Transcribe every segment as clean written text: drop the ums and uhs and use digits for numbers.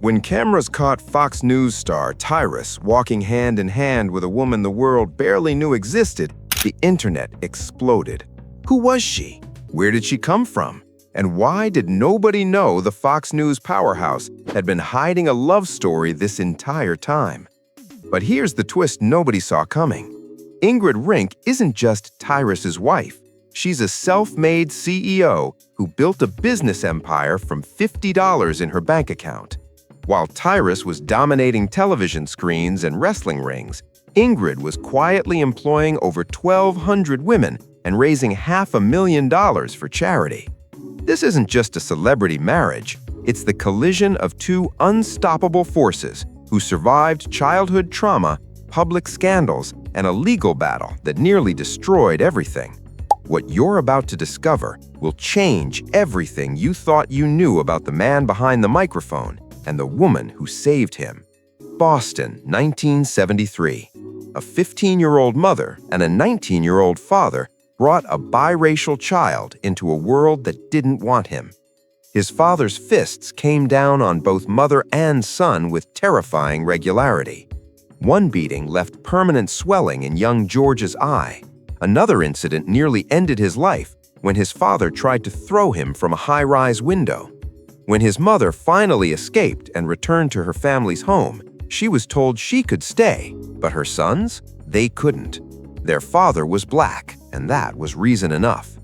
When cameras caught Fox News star Tyrus walking hand in hand with a woman the world barely knew existed, the internet exploded. Who was she? Where did she come from? And why did nobody know the Fox News powerhouse had been hiding a love story this entire time? But here's the twist nobody saw coming. Ingrid Rink isn't just Tyrus's wife. She's a self-made CEO who built a business empire from $50 in her bank account. While Tyrus was dominating television screens and wrestling rings, Ingrid was quietly employing over 1,200 women and raising $500,000 for charity. This isn't just a celebrity marriage. It's the collision of two unstoppable forces who survived childhood trauma, public scandals, and a legal battle that nearly destroyed everything. What you're about to discover will change everything you thought you knew about the man behind the microphone and the woman who saved him. Boston, 1973. A 15-year-old mother and a 19-year-old father brought a biracial child into a world that didn't want him. His father's fists came down on both mother and son with terrifying regularity. One beating left permanent swelling in young George's eye. Another incident nearly ended his life when his father tried to throw him from a high-rise window. When his mother finally escaped and returned to her family's home, she was told she could stay, but her sons? They couldn't. Their father was black, and that was reason enough.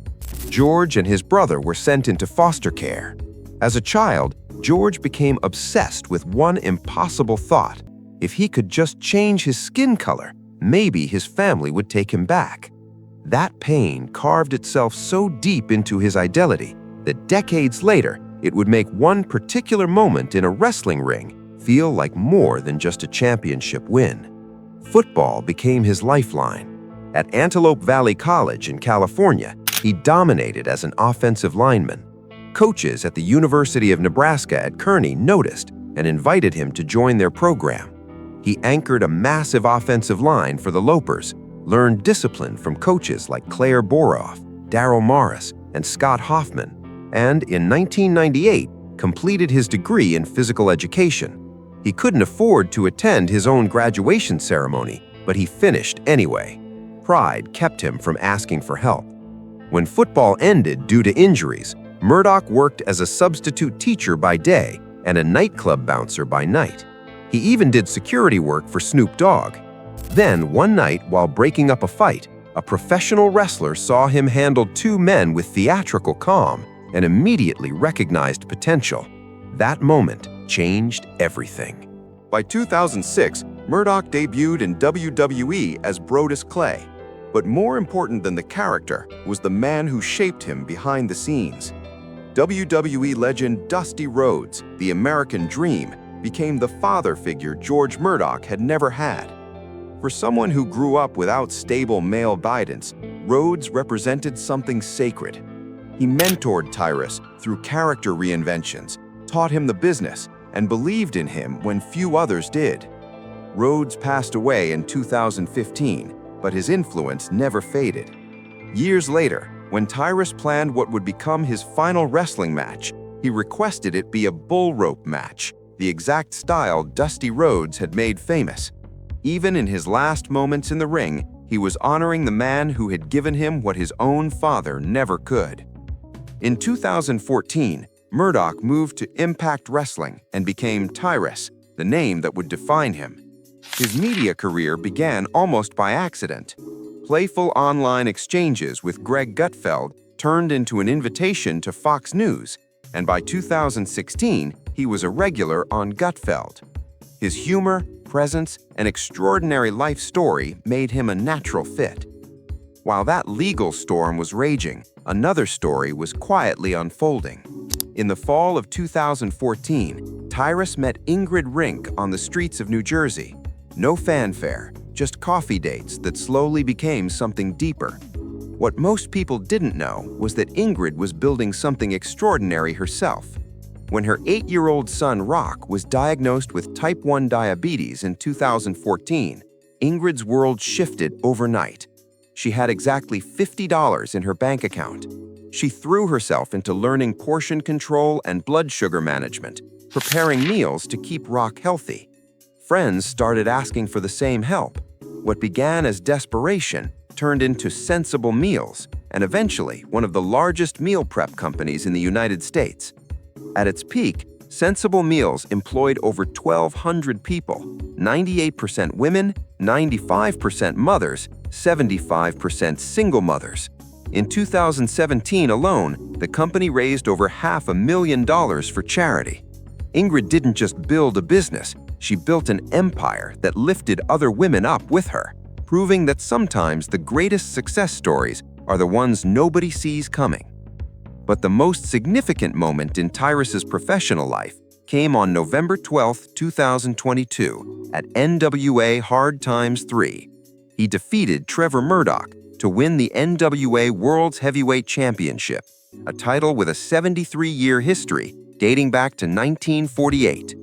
George and his brother were sent into foster care. As a child, George became obsessed with one impossible thought. If he could just change his skin color, maybe his family would take him back. That pain carved itself so deep into his identity that decades later, it would make one particular moment in a wrestling ring feel like more than just a championship win. Football became his lifeline. At Antelope Valley College in California, he dominated as an offensive lineman. Coaches at the University of Nebraska at Kearney noticed and invited him to join their program. He anchored a massive offensive line for the Lopers, learned discipline from coaches like Claire Boroff, Darryl Morris, and Scott Hoffman, and in 1998 completed his degree in physical education. He couldn't afford to attend his own graduation ceremony, but he finished anyway. Pride kept him from asking for help. When football ended due to injuries, Murdoch worked as a substitute teacher by day and a nightclub bouncer by night. He even did security work for Snoop Dogg. Then, one night, while breaking up a fight, a professional wrestler saw him handle two men with theatrical calm and immediately recognized potential. That moment changed everything. By 2006, Murdoch debuted in WWE as Brodus Clay. But more important than the character was the man who shaped him behind the scenes. WWE legend Dusty Rhodes, the American Dream, became the father figure George Murdoch had never had. For someone who grew up without stable male guidance, Rhodes represented something sacred. He mentored Tyrus through character reinventions, taught him the business, and believed in him when few others did. Rhodes passed away in 2015, but his influence never faded. Years later, when Tyrus planned what would become his final wrestling match, he requested it be a bull rope match, the exact style Dusty Rhodes had made famous. Even in his last moments in the ring, he was honoring the man who had given him what his own father never could. In 2014, Murdoch moved to Impact Wrestling and became Tyrus, the name that would define him. His media career began almost by accident. Playful online exchanges with Greg Gutfeld turned into an invitation to Fox News, and by 2016, he was a regular on Gutfeld. His humor, presence, and extraordinary life story made him a natural fit. While that legal storm was raging, another story was quietly unfolding. In the fall of 2014, Tyrus met Ingrid Rink on the streets of New Jersey. No fanfare, just coffee dates that slowly became something deeper. What most people didn't know was that Ingrid was building something extraordinary herself. When her 8-year-old son Rock was diagnosed with type 1 diabetes in 2014, Ingrid's world shifted overnight. She had exactly $50 in her bank account. She threw herself into learning portion control and blood sugar management, preparing meals to keep Rock healthy. Friends started asking for the same help. What began as desperation turned into Sensible Meals, and eventually one of the largest meal prep companies in the United States. At its peak, Sensible Meals employed over 1,200 people, 98% women, 95% mothers, 75% single mothers. In 2017 alone, the company raised over $500,000 for charity. Ingrid didn't just build a business, she built an empire that lifted other women up with her, proving that sometimes the greatest success stories are the ones nobody sees coming. But the most significant moment in Tyrus's professional life came on November 12, 2022, at NWA Hard Times 3. He defeated Trevor Murdoch to win the NWA World's Heavyweight Championship, a title with a 73-year history dating back to 1948.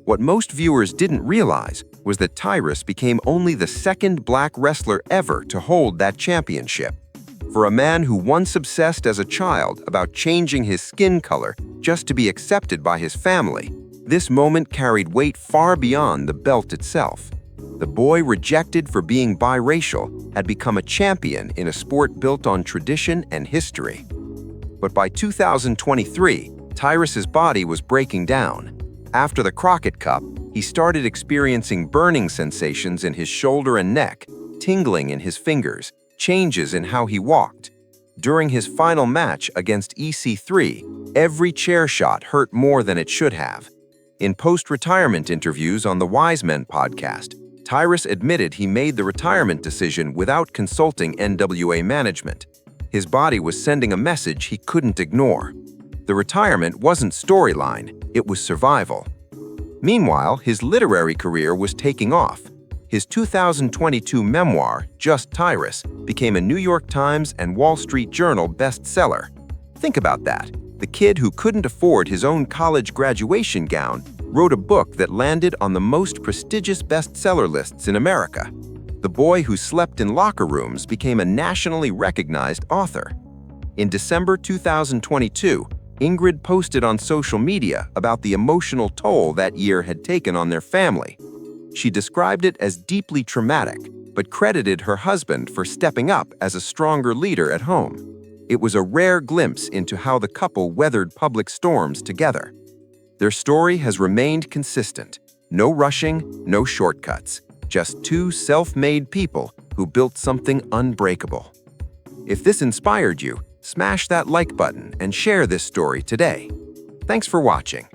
What most viewers didn't realize was that Tyrus became only the second black wrestler ever to hold that championship. For a man who once obsessed as a child about changing his skin color just to be accepted by his family, this moment carried weight far beyond the belt itself. The boy rejected for being biracial had become a champion in a sport built on tradition and history. But by 2023, Tyrus's body was breaking down. After the Crockett Cup, he started experiencing burning sensations in his shoulder and neck, tingling in his fingers, changes in how he walked. During his final match against EC3, every chair shot hurt more than it should have. In post-retirement interviews on the Wise Men podcast, Tyrus admitted he made the retirement decision without consulting NWA management. His body was sending a message he couldn't ignore. The retirement wasn't storyline, it was survival. Meanwhile, his literary career was taking off. His 2022 memoir, Just Tyrus, became a New York Times and Wall Street Journal bestseller. Think about that. The kid who couldn't afford his own college graduation gown wrote a book that landed on the most prestigious bestseller lists in America. The boy who slept in locker rooms became a nationally recognized author. In December 2022, Ingrid posted on social media about the emotional toll that year had taken on their family. She described it as deeply traumatic, but credited her husband for stepping up as a stronger leader at home. It was a rare glimpse into how the couple weathered public storms together. Their story has remained consistent. No rushing, no shortcuts. Just two self-made people who built something unbreakable. If this inspired you, smash that like button and share this story today. Thanks for watching.